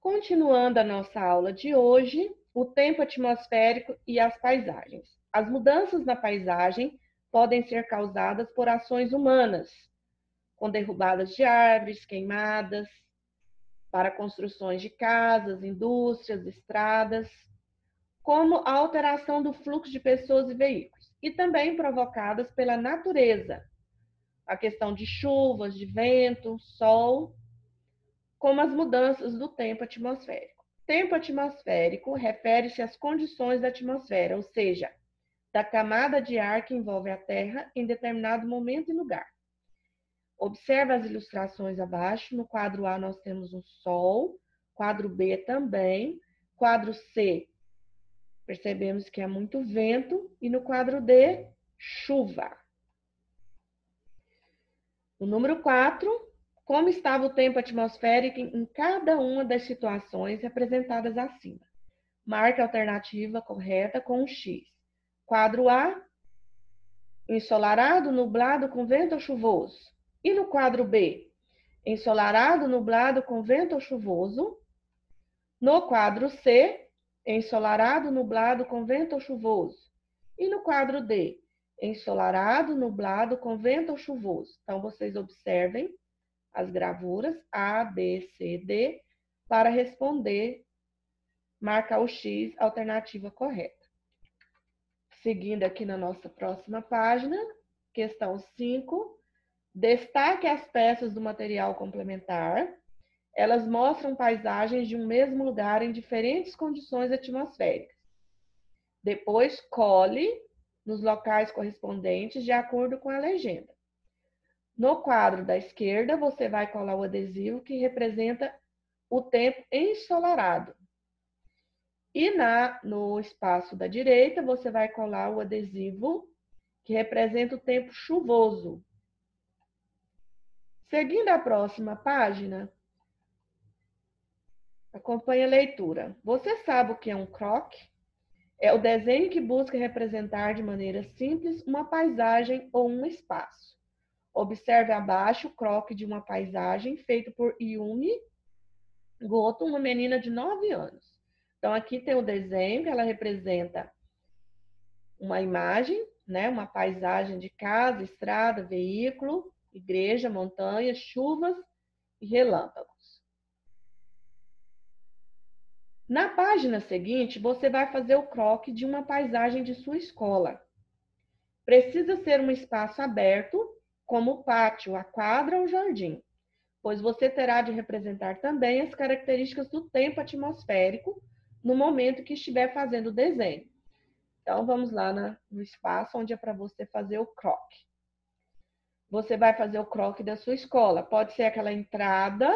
Continuando a nossa aula de hoje, o tempo atmosférico e as paisagens. As mudanças na paisagem podem ser causadas por ações humanas, com derrubadas de árvores, queimadas, para construções de casas, indústrias, estradas, como a alteração do fluxo de pessoas e veículos, e também provocadas pela natureza, a questão de chuvas, de vento, sol, como as mudanças do tempo atmosférico. Tempo atmosférico refere-se às condições da atmosfera, ou seja, da camada de ar que envolve a Terra em determinado momento e lugar. Observe as ilustrações abaixo. No quadro A nós temos o Sol, quadro B também, quadro C percebemos que é muito vento e no quadro D, chuva. O número 4, como estava o tempo atmosférico em cada uma das situações representadas acima. Marque a alternativa correta com um X. Quadro A, ensolarado, nublado, com vento ou chuvoso. E no quadro B, ensolarado, nublado, com vento ou chuvoso. No quadro C, ensolarado, nublado, com vento ou chuvoso. E no quadro D, ensolarado, nublado, com vento ou chuvoso. Então, vocês observem as gravuras A, B, C, D, para responder, marcar o X, alternativa correta. Seguindo aqui na nossa próxima página, questão 5, destaque as peças do material complementar. Elas mostram paisagens de um mesmo lugar em diferentes condições atmosféricas. Depois, cole nos locais correspondentes de acordo com a legenda. No quadro da esquerda, você vai colar o adesivo que representa o tempo ensolarado. E no espaço da direita, você vai colar o adesivo que representa o tempo chuvoso. Seguindo a próxima página, acompanhe a leitura. Você sabe o que é um croquis? É o desenho que busca representar de maneira simples uma paisagem ou um espaço. Observe abaixo o croquis de uma paisagem feito por Yumi Goto, uma menina de 9 anos. Então, aqui tem o desenho que ela representa uma imagem, né? Uma paisagem de casa, estrada, veículo, igreja, montanhas, chuvas e relâmpagos. Na página seguinte, você vai fazer o croquis de uma paisagem de sua escola. Precisa ser um espaço aberto, como o pátio, a quadra ou o jardim, pois você terá de representar também as características do tempo atmosférico no momento que estiver fazendo o desenho. Então, vamos lá no espaço onde é para você fazer o croquis. Você vai fazer o croquis da sua escola. Pode ser aquela entrada,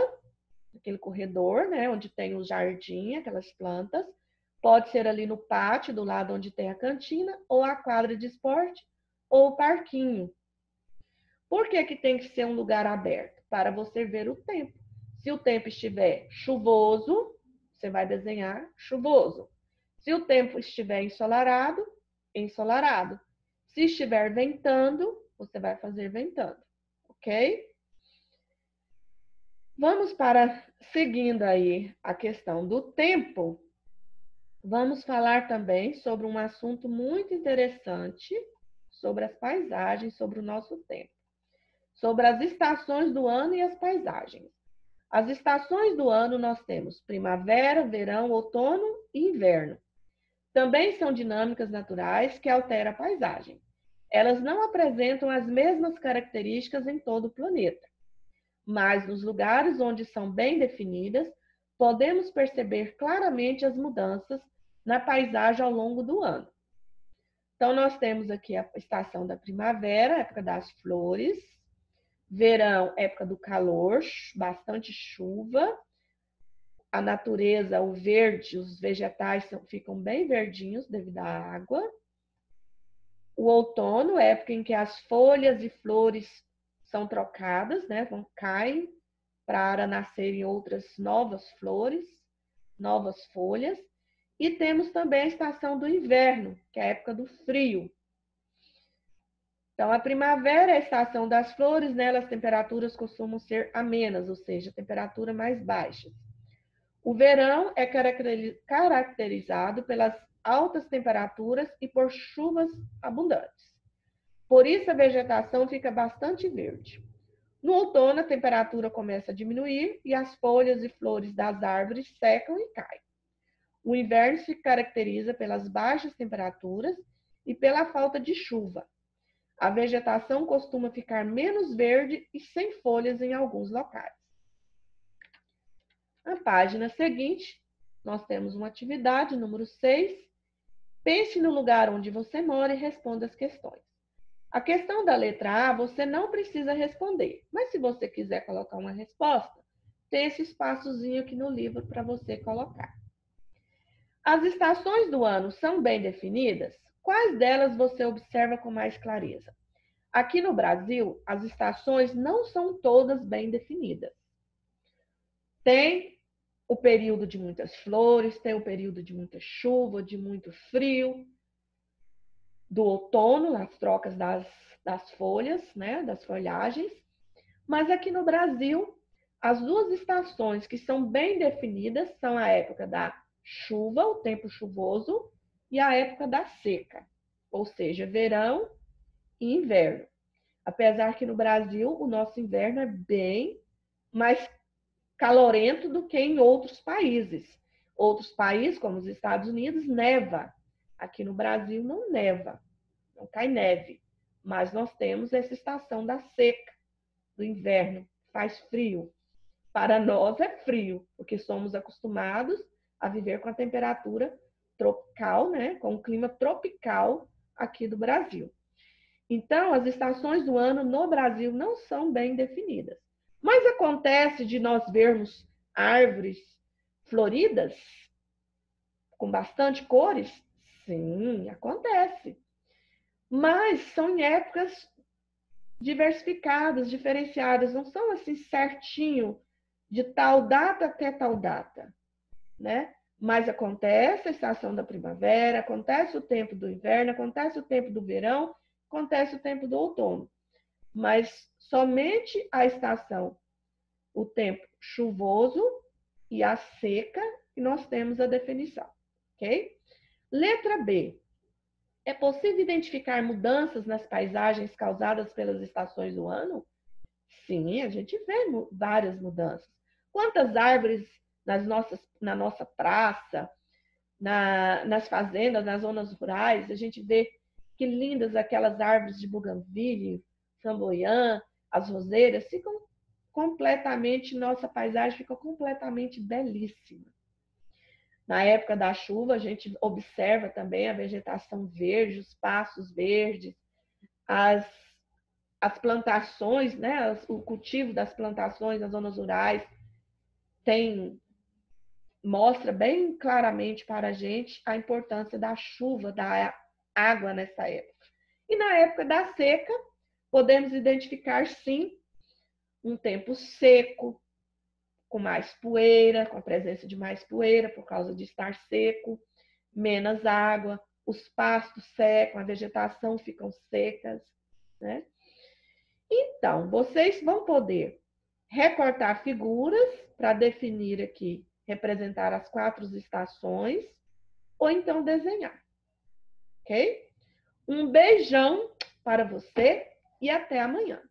aquele corredor, né, onde tem o jardim, aquelas plantas. Pode ser ali no pátio, do lado onde tem a cantina, ou a quadra de esporte, ou o parquinho. Por que que tem que ser um lugar aberto? Para você ver o tempo. Se o tempo estiver chuvoso, você vai desenhar chuvoso. Se o tempo estiver ensolarado, ensolarado. Se estiver ventando, você vai fazer ventando, ok? Vamos para, seguindo aí a questão do tempo, vamos falar também sobre um assunto muito interessante, sobre as paisagens, sobre o nosso tempo. Sobre as estações do ano e as paisagens. As estações do ano nós temos primavera, verão, outono e inverno. Também são dinâmicas naturais que alteram a paisagem. Elas não apresentam as mesmas características em todo o planeta, mas nos lugares onde são bem definidas, podemos perceber claramente as mudanças na paisagem ao longo do ano. Então, nós temos aqui a estação da primavera, época das flores, verão, época do calor, bastante chuva, a natureza, o verde, os vegetais ficam bem verdinhos devido à água. O outono, época em que as folhas e flores são trocadas, né? Caem para nascerem outras novas flores, novas folhas. E temos também a estação do inverno, que é a época do frio. Então, a primavera é a estação das flores, nela as temperaturas costumam ser amenas, ou seja, temperatura mais baixa. O verão é caracterizado pelas altas temperaturas e por chuvas abundantes. Por isso, a vegetação fica bastante verde. No outono, a temperatura começa a diminuir e as folhas e flores das árvores secam e caem. O inverno se caracteriza pelas baixas temperaturas e pela falta de chuva. A vegetação costuma ficar menos verde e sem folhas em alguns locais. Na página seguinte, nós temos uma atividade número 6. Pense no lugar onde você mora e responda as questões. A questão da letra A você não precisa responder, mas se você quiser colocar uma resposta, tem esse espaçozinho aqui no livro para você colocar. As estações do ano são bem definidas? Quais delas você observa com mais clareza? Aqui no Brasil, as estações não são todas bem definidas. Tem o período de muitas flores, tem o período de muita chuva, de muito frio, do outono, as trocas das folhas, né, das folhagens. Mas aqui no Brasil, as duas estações que são bem definidas são a época da chuva, o tempo chuvoso, e a época da seca, ou seja, verão e inverno. Apesar que no Brasil o nosso inverno é bem mais calorento do que em outros países. Outros países, como os Estados Unidos, neva. Aqui no Brasil não neva, não cai neve. Mas nós temos essa estação da seca, do inverno, faz frio. Para nós é frio, porque somos acostumados a viver com a temperatura tropical, né? Com o clima tropical aqui do Brasil. Então, as estações do ano no Brasil não são bem definidas. Mas acontece de nós vermos árvores floridas com bastante cores? Sim, acontece. Mas são em épocas diversificadas, diferenciadas, não são assim certinho de tal data até tal data, né? Mas acontece a estação da primavera, acontece o tempo do inverno, acontece o tempo do verão, acontece o tempo do outono. Mas somente a estação, o tempo chuvoso e a seca, que nós temos a definição, ok? Letra B. É possível identificar mudanças nas paisagens causadas pelas estações do ano? Sim, a gente vê várias mudanças. Quantas árvores na nossa praça, nas fazendas, nas zonas rurais, a gente vê que lindas aquelas árvores de buganvília, flamboyant, as roseiras, ficam completamente, nossa paisagem fica completamente belíssima. Na época da chuva, a gente observa também a vegetação verde, os pastos verdes, as plantações, né? O cultivo das plantações nas zonas rurais mostra bem claramente para a gente a importância da chuva, da água nessa época. E na época da seca, podemos identificar, sim, um tempo seco, com mais poeira, com a presença de mais poeira por causa de estar seco, menos água, os pastos secam, a vegetação ficam secas, né? Então, vocês vão poder recortar figuras para definir aqui, representar as 4 estações, ou então desenhar, ok? Um beijão para você e até amanhã.